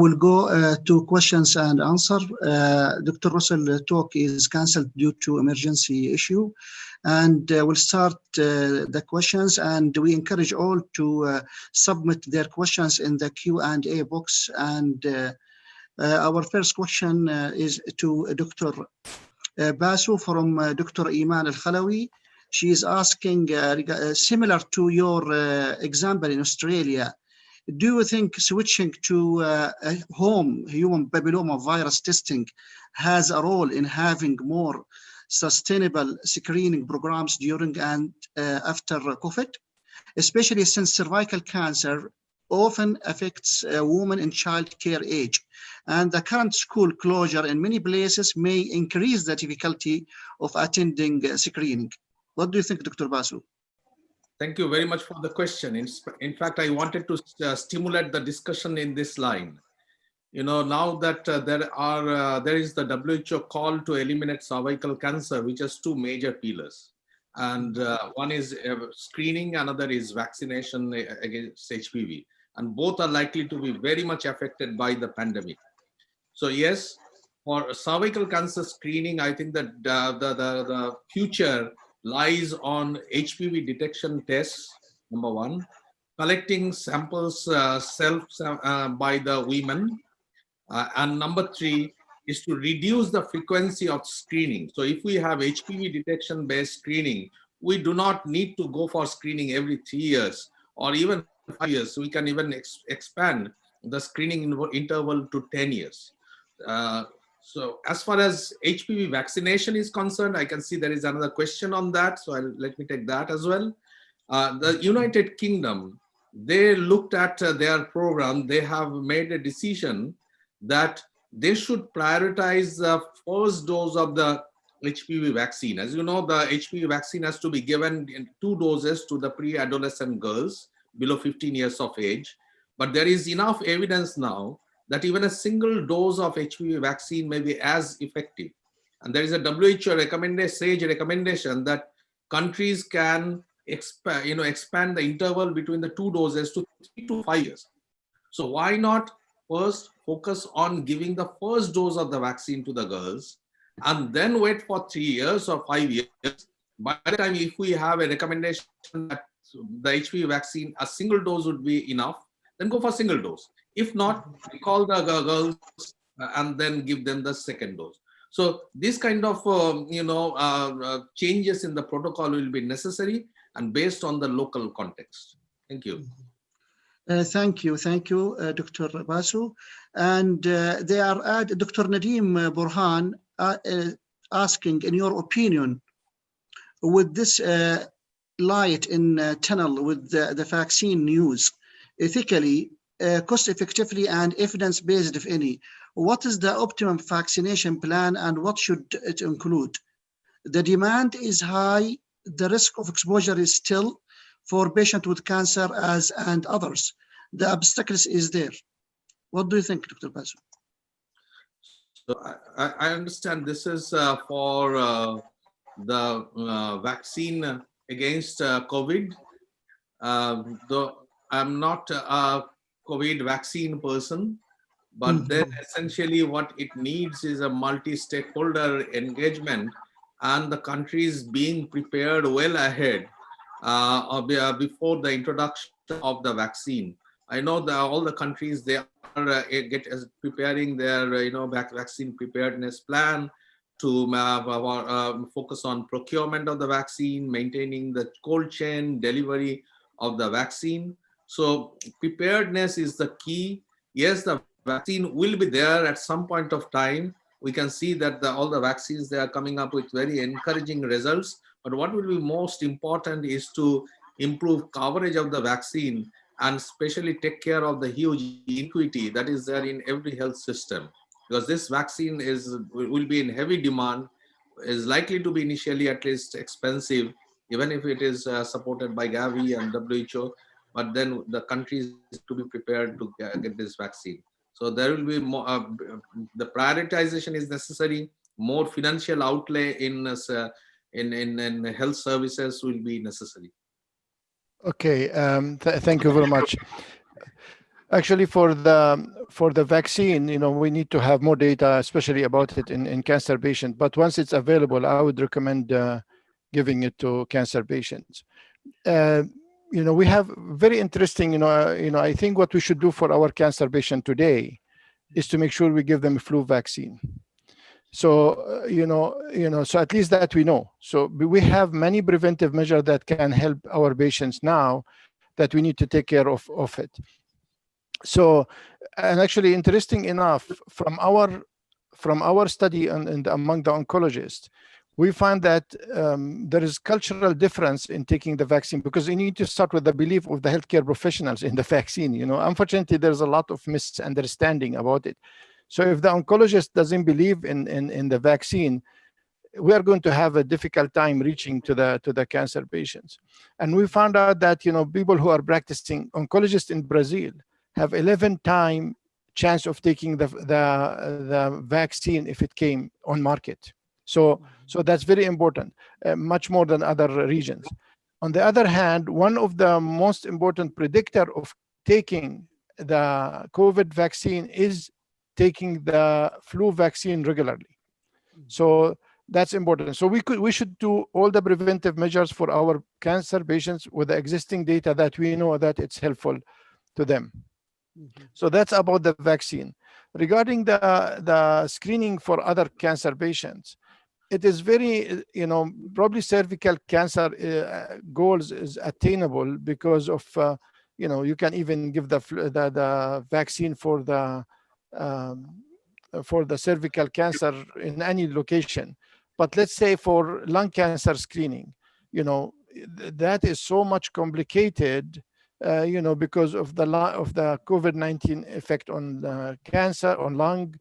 we'll go to questions and answer. Dr. Russell talk is cancelled due to emergency issue, and we'll start the questions, and we encourage all to submit their questions in the Q&A box. And our first question is to Dr. Basu from Dr. Aum-AlKhair. She is asking, similar to your example in Australia, do you think switching to home human papilloma virus testing has a role in having more sustainable screening programs during and after COVID, especially since cervical cancer often affects women in childcare age, and the current school closure in many places may increase the difficulty of attending screening? What do you think, Dr. Basu? Thank you very much for the question. In fact, I wanted to stimulate the discussion in this line. You know, now that there is the WHO call to eliminate cervical cancer, which has two major pillars. And one is screening, another is vaccination against HPV. And both are likely to be very much affected by the pandemic. So yes, for cervical cancer screening, I think that the future lies on HPV detection tests, number one, collecting samples by the women, and number three is to reduce the frequency of screening. So if we have HPV detection based screening, we do not need to go for screening every 3 years or even 5 years. We can even expand the screening interval to 10 years. So as far as HPV vaccination is concerned, I can see there is another question on that. So let me take that as well. The United Kingdom, they looked at their program. They have made a decision that they should prioritize the first dose of the HPV vaccine. As you know, the HPV vaccine has to be given in 2 doses to the pre-adolescent girls below 15 years of age. But there is enough evidence now that even a single dose of HPV vaccine may be as effective. And there is a WHO recommendation that countries can expand the interval between the 2 doses to 3 to 5 years. So why not first focus on giving the first dose of the vaccine to the girls and then wait for 3 years or 5 years. By the time, if we have a recommendation that the HPV vaccine, a single dose would be enough, then go for single dose. If not, call the girls and then give them the second dose. So this kind of changes in the protocol will be necessary and based on the local context. Thank you. Thank you, Dr. Basu. And they are Dr. Nadeem Burhan asking, in your opinion, with this light in tunnel with the vaccine news, ethically, cost-effectively, and evidence-based, if any, what is the optimum vaccination plan and what should it include? The demand is high, the risk of exposure is still for patients with cancer and others. The obstacles is there. What do you think, Dr. Basu? So I understand this is for the vaccine against COVID. Though I'm not a COVID vaccine person, but then essentially what it needs is a multi-stakeholder engagement and the countries being prepared well ahead before the introduction of the vaccine. I know that all the countries, they are preparing their vaccine preparedness plan to focus on procurement of the vaccine, maintaining the cold chain delivery of the vaccine. So preparedness is the key. Yes, the vaccine will be there at some point of time. We can see that all the vaccines, they are coming up with very encouraging results. But what will be most important is to improve coverage of the vaccine and especially take care of the huge inequity that is there in every health system. Because this vaccine will be in heavy demand, is likely to be initially at least expensive, even if it is supported by Gavi and WHO. But then the countries to be prepared to get this vaccine. So there will be more, the prioritization is necessary. More financial outlay in health services will be necessary. Okay, thank you very much. Actually, for the vaccine, we need to have more data, especially about it in cancer patients. But once it's available, I would recommend giving it to cancer patients. We have very interesting. I think what we should do for our cancer patient today is to make sure we give them a flu vaccine. So so at least that we know. So we have many preventive measures that can help our patients now that we need to take care of it. So, and actually, interesting enough, from our study and among the oncologists, we find that there is cultural difference in taking the vaccine, because you need to start with the belief of the healthcare professionals in the vaccine. Unfortunately, there's a lot of misunderstanding about it. So if the oncologist doesn't believe in the vaccine, we are going to have a difficult time reaching to the cancer patients. And we found out that people who are practicing oncologists in Brazil have 11-time chance of taking the vaccine if it came on market. So that's very important, much more than other regions. On the other hand, one of the most important predictor of taking the COVID vaccine is taking the flu vaccine regularly. So that's important. So we should do all the preventive measures for our cancer patients with the existing data that we know that it's helpful to them. So that's about the vaccine. Regarding the screening for other cancer patients, it is very, probably cervical cancer goals is attainable because of, you can even give the vaccine for the cervical cancer in any location. But let's say for lung cancer screening, that is so much complicated, because of the COVID-19 effect on cancer, on lung,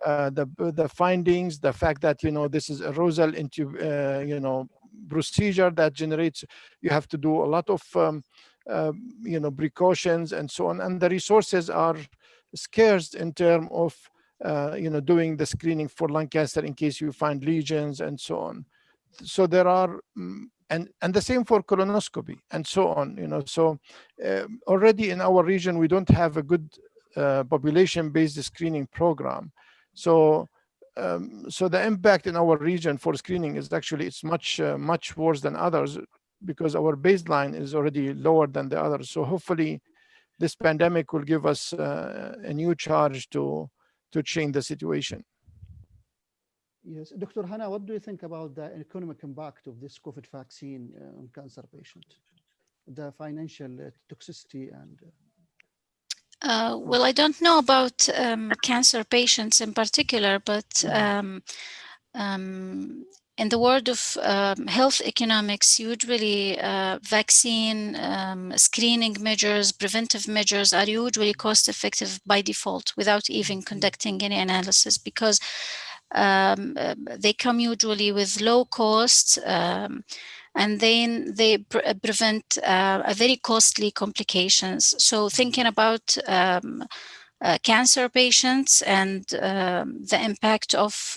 the findings, the fact that, this is a rosal into, procedure that generates, you have to do a lot of, precautions and so on. And the resources are scarce in terms of, doing the screening for lung cancer in case you find lesions and so on. So there are, and the same for colonoscopy and so on. So already in our region, we don't have a good population-based screening program. So the impact in our region for screening is actually, it's much worse than others, because our baseline is already lower than the others. So hopefully this pandemic will give us a new charge to change the situation. Yes, Dr. Hannah, what do you think about the economic impact of this COVID vaccine on cancer patients, the financial toxicity and? Well, I don't know about cancer patients in particular, but in the world of health economics, usually vaccine screening measures, preventive measures are usually cost effective by default without even conducting any analysis, because they come usually with low costs, and then they prevent a very costly complications. So thinking about cancer patients and the impact of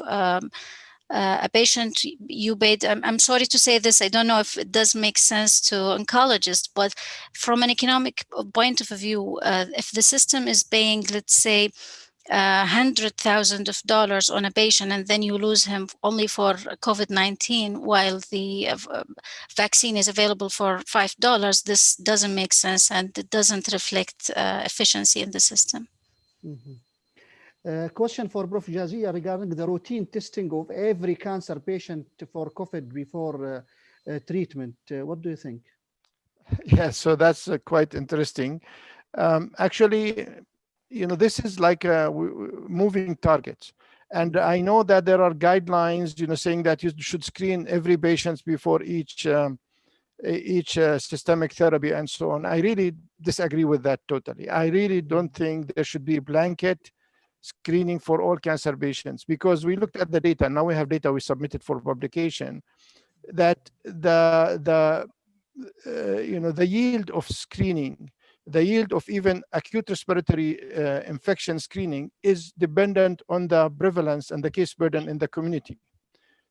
a patient you paid, I'm sorry to say this, I don't know if it does make sense to oncologists, but from an economic point of view, if the system is paying, let's say, $100,000 on a patient, and then you lose him only for COVID-19, while the vaccine is available for $5, this doesn't make sense, and it doesn't reflect efficiency in the system. Question for Prof. Jazia regarding the routine testing of every cancer patient for COVID before treatment. What do you think? Yeah, so that's quite interesting. Actually, this is like moving targets. And I know that there are guidelines, saying that you should screen every patient before each systemic therapy and so on. I really disagree with that totally. I really don't think there should be blanket screening for all cancer patients, because we looked at the data. Now we have data we submitted for publication that the yield of screening, the yield of even acute respiratory infection screening is dependent on the prevalence and the case burden in the community.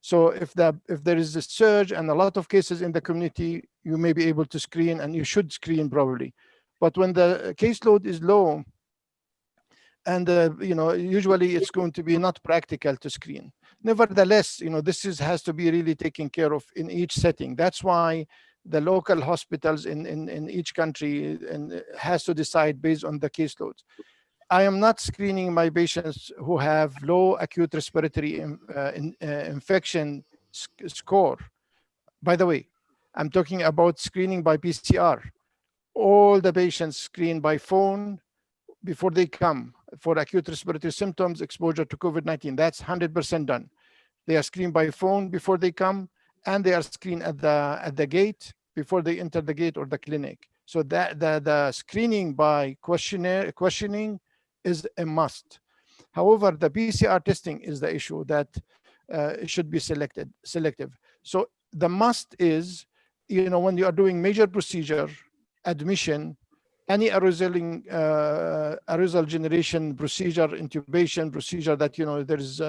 So if there is a surge and a lot of cases in the community, you may be able to screen, and you should screen probably. But when the caseload is low, And usually it's going to be not practical to screen. Nevertheless, this has to be really taken care of in each setting. That's why the local hospitals in each country has to decide based on the caseloads. I am not screening my patients who have low acute respiratory infection score. By the way, I'm talking about screening by PCR. All the patients screened by phone before they come for acute respiratory symptoms, exposure to COVID-19. That's 100% done. They are screened by phone before they come, and they are screened at the gate before they enter the gate or the clinic. So that the screening by questioning is a must. However, the PCR testing is the issue that should be selective. So the must is, when you are doing major procedure, admission, any aerosol generation procedure, intubation procedure that, there is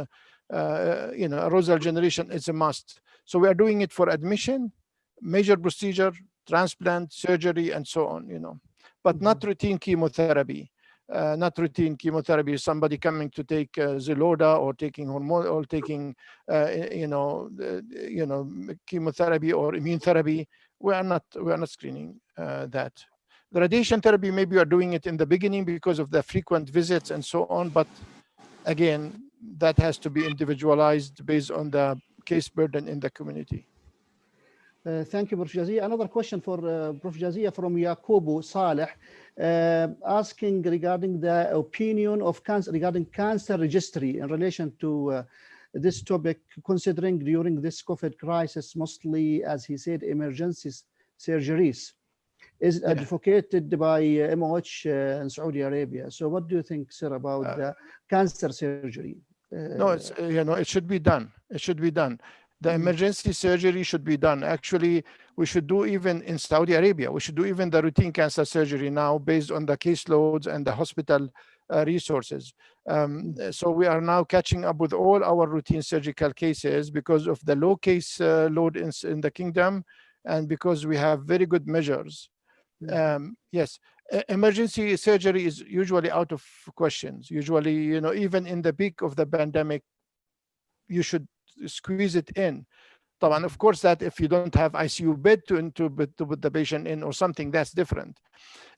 aerosol generation is a must. So we are doing it for admission, major procedure, transplant, surgery, and so on, but not routine chemotherapy. Not routine chemotherapy. Somebody coming to take Zeloda or taking hormone or taking, chemotherapy or immune therapy. We are not screening that. The radiation therapy, maybe you are doing it in the beginning because of the frequent visits and so on. But again, that has to be individualized based on the case burden in the community. Thank you, Prof. Jazia. Another question for Prof. Jazia from Yakubu Saleh, asking regarding the opinion of regarding cancer registry in relation to this topic, considering during this COVID crisis, mostly, as he said, emergency surgeries is advocated by MOH in Saudi Arabia. So what do you think, sir, about the cancer surgery? No, it's, it should be done. It should be done. The emergency surgery should be done. Actually, we should do even in Saudi Arabia, we should do even the routine cancer surgery now based on the caseloads and the hospital resources. So we are now catching up with all our routine surgical cases because of the low case load in the kingdom, and because we have very good measures. Yes, emergency surgery is usually out of questions. Usually, even in the peak of the pandemic, you should squeeze it in. And of course, that if you don't have ICU bed to put the patient in or something, that's different.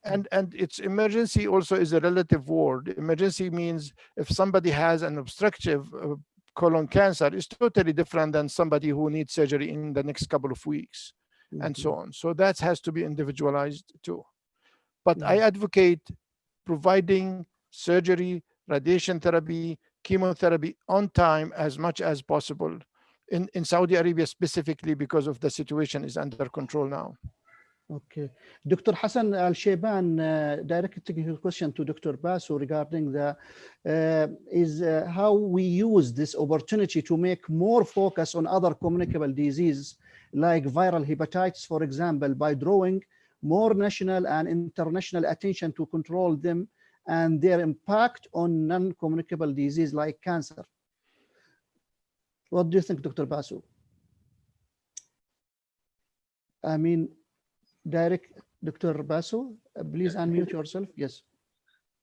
And it's emergency also is a relative word. Emergency means if somebody has an obstructive colon cancer, it's totally different than somebody who needs surgery in the next couple of weeks, and so on. So that has to be individualized too. But I advocate providing surgery, radiation therapy, chemotherapy on time as much as possible in Saudi Arabia, specifically because of the situation is under control now. Okay. Dr. Hassan Al-Shayban directed his question to Dr. Basu regarding the how we use this opportunity to make more focus on other communicable diseases like viral hepatitis, for example, by drawing more national and international attention to control them and their impact on non-communicable disease like cancer. What do you think, Dr. Basu? I mean, Dr. Basu, please unmute yourself. Yes.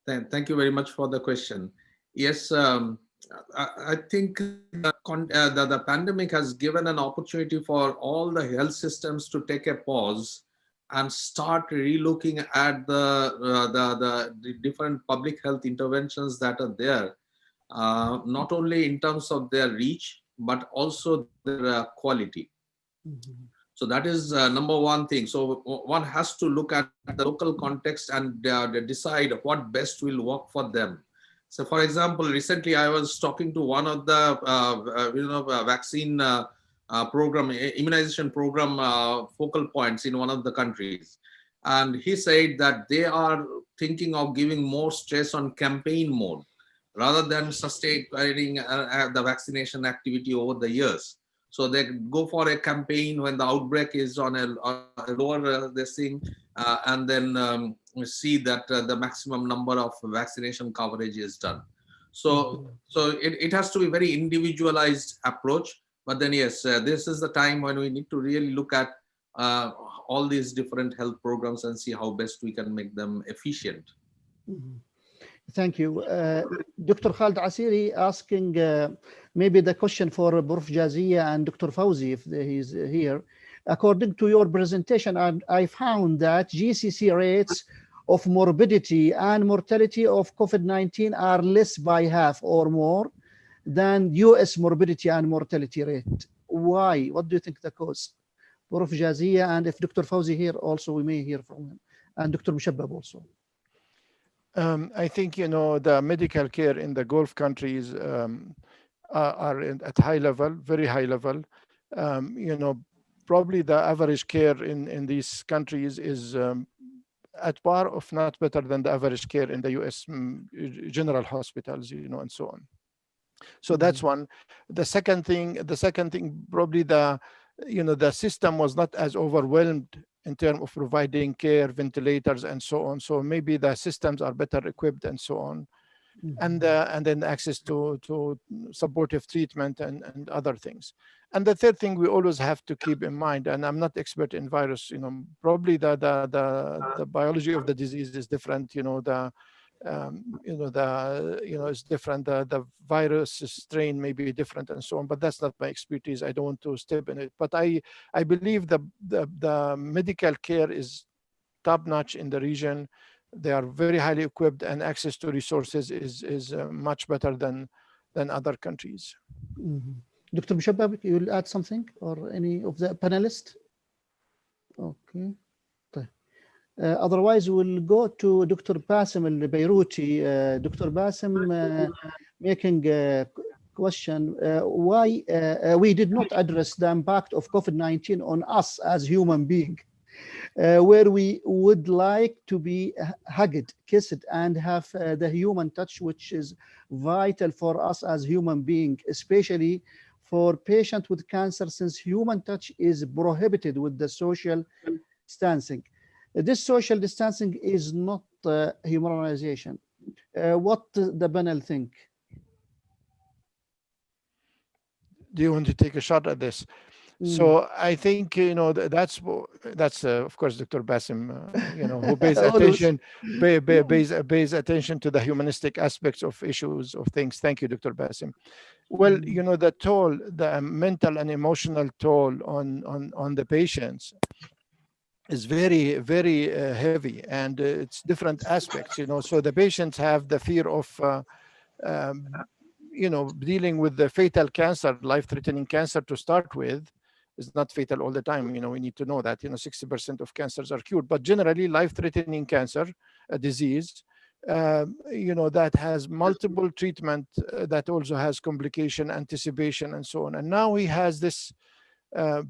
Thank you very much for the question. Yes, I think the pandemic has given an opportunity for all the health systems to take a pause and start relooking at the different public health interventions that are there, not only in terms of their reach, but also their quality. So that is number one thing. So one has to look at the local context and decide what best will work for them. So for example, recently I was talking to one of the vaccine program, immunization program focal points in one of the countries. And he said that they are thinking of giving more stress on campaign mode rather than sustaining the vaccination activity over the years. So they go for a campaign when the outbreak is on a lower this thing, and then see that the maximum number of vaccination coverage is done. So it has to be very individualized approach. But then yes, this is the time when we need to really look at all these different health programs and see how best we can make them efficient. Thank you. Dr. Khalid Asiri asking maybe the question for Prof. Jazia and Dr. Fawzi, if he's here. According to your presentation, I found that GCC rates of morbidity and mortality of COVID-19 are less by half or more than US morbidity and mortality rate. Why? What do you think the cause? Prof. Jazia, and if Dr. Fawzi here also, we may hear from him, and Dr. Mushabbab also. I think, you know, the medical care in the Gulf countries are at high level, very high level. You know, probably the average care in these countries is at par, if not better than the average care in the US general hospitals, you know, and so on. So that's one. The second thing, probably the system was not as overwhelmed in terms of providing care, ventilators, and so on. So maybe the systems are better equipped and so on. And then access to supportive treatment and other things. And the third thing we always have to keep in mind, and I'm not expert in virus, you know, probably the biology of the disease is different, you know, it's different. The virus strain may be different and so on, but that's not my expertise. I don't want to step in it. But I believe the medical care is top notch in the region. They are very highly equipped, and access to resources is much better than other countries. Dr. Mushabbab, you will add something, or any of the panelists? Okay. Otherwise, we'll go to Dr. Bassem al-Beiruti. Dr. Bassem making a question, why we did not address the impact of COVID-19 on us as human beings, where we would like to be hugged, kissed, and have the human touch, which is vital for us as human beings, especially for patients with cancer, since human touch is prohibited with the social distancing. This social distancing is not humanization. What the panel think? Do you want to take a shot at this? So I think, you know, that's of course Dr. Bassem, you know, who pays attention, pays attention to the humanistic aspects of issues of things. Thank you, Dr. Bassem. Well, you know, the mental and emotional toll on the patients is very, very heavy, and it's different aspects, you know. So the patients have the fear of you know, dealing with the fatal cancer, life-threatening cancer to start with. Is not fatal all the time, you know, we need to know that, you know, 60% of cancers are cured, but generally life-threatening cancer, a disease, you know, that has multiple treatment, that also has complication, anticipation, and so on. And now he has this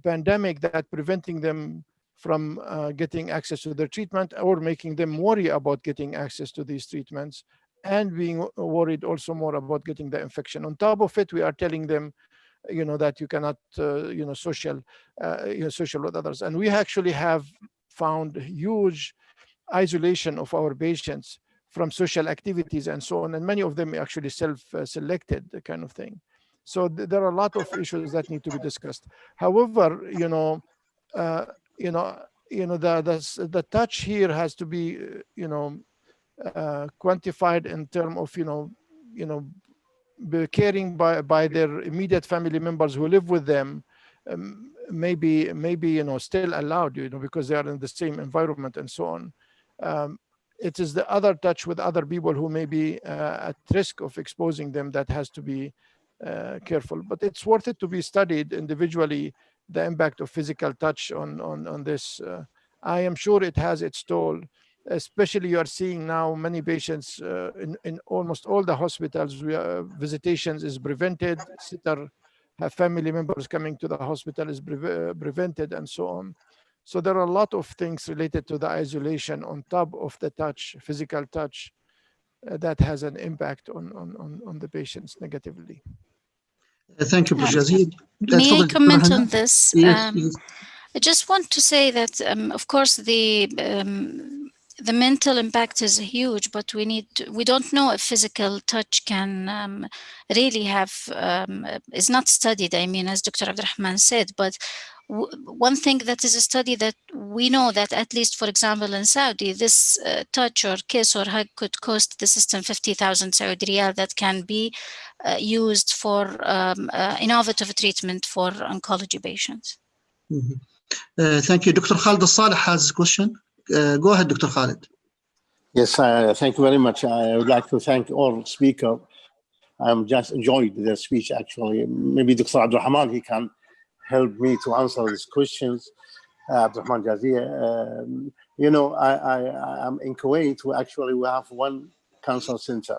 pandemic that preventing them from getting access to their treatment, or making them worry about getting access to these treatments, and being worried also more about getting the infection. On top of it, we are telling them, you know, that you cannot, you know, social with others. And we actually have found huge isolation of our patients from social activities and so on. And many of them actually self-selected, kind of thing. So there are a lot of issues that need to be discussed. However, you know, the touch here has to be, you know, quantified in terms of, you know, caring by their immediate family members who live with them, maybe you know, still allowed, you know, because they are in the same environment and so on. It is the other touch with other people who may be at risk of exposing them that has to be careful. But it's worth it to be studied individually, the impact of physical touch on this. I am sure it has its toll. Especially, you are seeing now many patients in almost all the hospitals, visitations is prevented, sitter, have family members coming to the hospital is prevented, and so on. So there are a lot of things related to the isolation on top of the touch, physical touch, that has an impact on the patients negatively. Thank you, Prof. May I comment on this? Yes, please. I just want to say that, of course, the the mental impact is huge, but we don't know if physical touch can really have, is not studied, I mean, as Dr. Abdurrahman said, but one thing that is a study that we know that, at least, for example, in Saudi, this touch or kiss or hug could cost the system 50,000 Saudi riyal that can be used for innovative treatment for oncology patients. Thank you. Dr. Khalid Saleh has a question. Go ahead, Dr. Khalid. Yes, thank you very much. I would like to thank all speakers. I'm just enjoyed their speech, actually. Maybe Dr. Abdurrahman, he can help me to answer these questions. Abdurrahman Jazia, you know, I'm in Kuwait. We have one cancer center.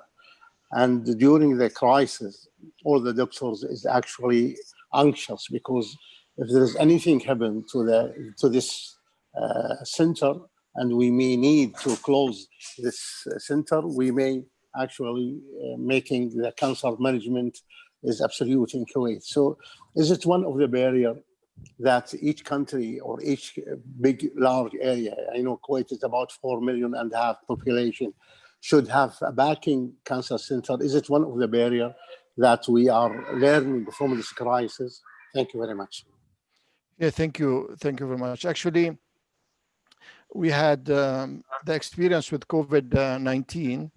And during the crisis, all the doctors is actually anxious, because if there is anything happen to this center, and we may need to close this center, we may actually making the cancer management is absolute in Kuwait. So is it one of the barriers that each country or each big, large area, I know Kuwait is about 4.5 million population, should have a backing cancer center? Is it one of the barriers that we are learning from this crisis? Thank you very much. Yeah, thank you. Thank you very much. Actually, we had the experience with COVID-19,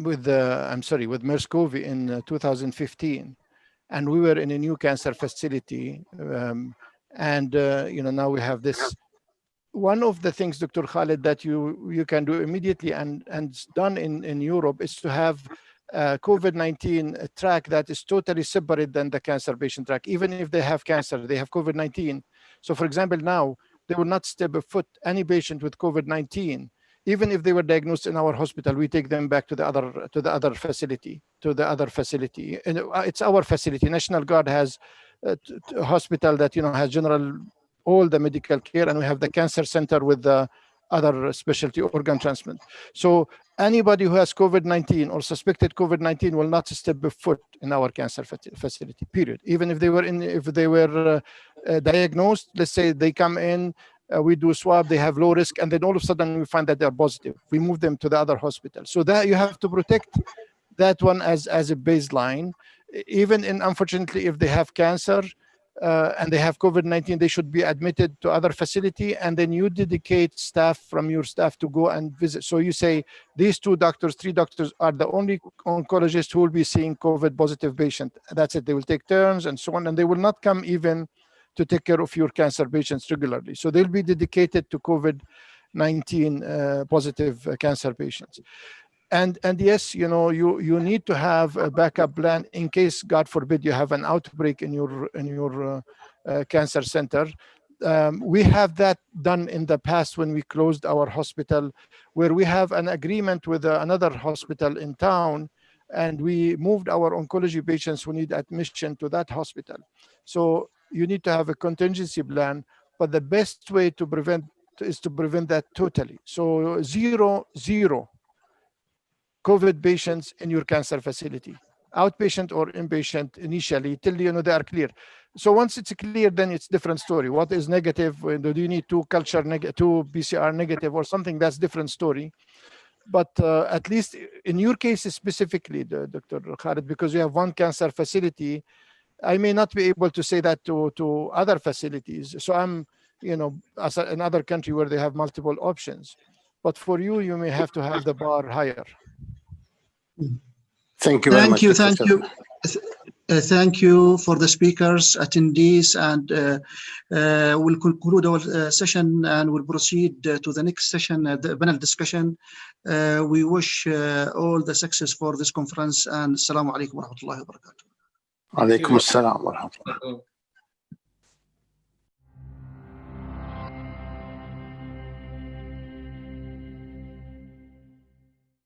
with MERS-CoV in 2015. And we were in a new cancer facility. You know, now we have this. One of the things, Dr. Khalid, that you can do immediately and it's done in Europe is to have COVID-19 track that is totally separate than the cancer patient track. Even if they have cancer, they have COVID-19. So for example, now they will not step a foot, any patient with COVID-19, even if they were diagnosed in our hospital, we take them back to the other facility. And it's our facility. National Guard has a hospital that, you know, has all the medical care, and we have the cancer center with the other specialty organ transplant. So anybody who has COVID-19 or suspected COVID-19 will not step a foot in our cancer facility, period. Even if they were diagnosed, let's say they come in, we do a swab, they have low risk, and then all of a sudden we find that they're positive. We move them to the other hospital. So that you have to protect that one as a baseline. Even unfortunately, if they have cancer and they have COVID-19, they should be admitted to other facility, and then you dedicate staff from your staff to go and visit. So you say these 2 doctors, 3 doctors are the only oncologists who will be seeing COVID positive patient. That's it. They will take turns and so on, and they will not come even to take care of your cancer patients regularly. So they'll be dedicated to COVID-19 positive cancer patients. And yes, you know, you need to have a backup plan in case, God forbid, you have an outbreak in your cancer center. We have that done in the past when we closed our hospital, where we have an agreement with another hospital in town, and we moved our oncology patients who need admission to that hospital. So you need to have a contingency plan, but the best way to prevent is to prevent that totally. So zero COVID patients in your cancer facility, outpatient or inpatient initially, till you know they are clear. So once it's clear, then it's different story. What is negative? Do you need 2 PCR negative or something? That's different story. But at least in your case specifically, Dr. Khalid, because you have one cancer facility, I may not be able to say that to other facilities. So I'm, you know, as another country where they have multiple options. But for you, you may have to have the bar higher. Thank you very much. Thank you for the speakers, attendees, and we'll conclude our session and we'll proceed to the next session, the panel discussion. We wish all the success for this conference, and Assalamu alaikum wa rahmatullahi wa barakatuh. Alaikum assalam wa rahmatullahi.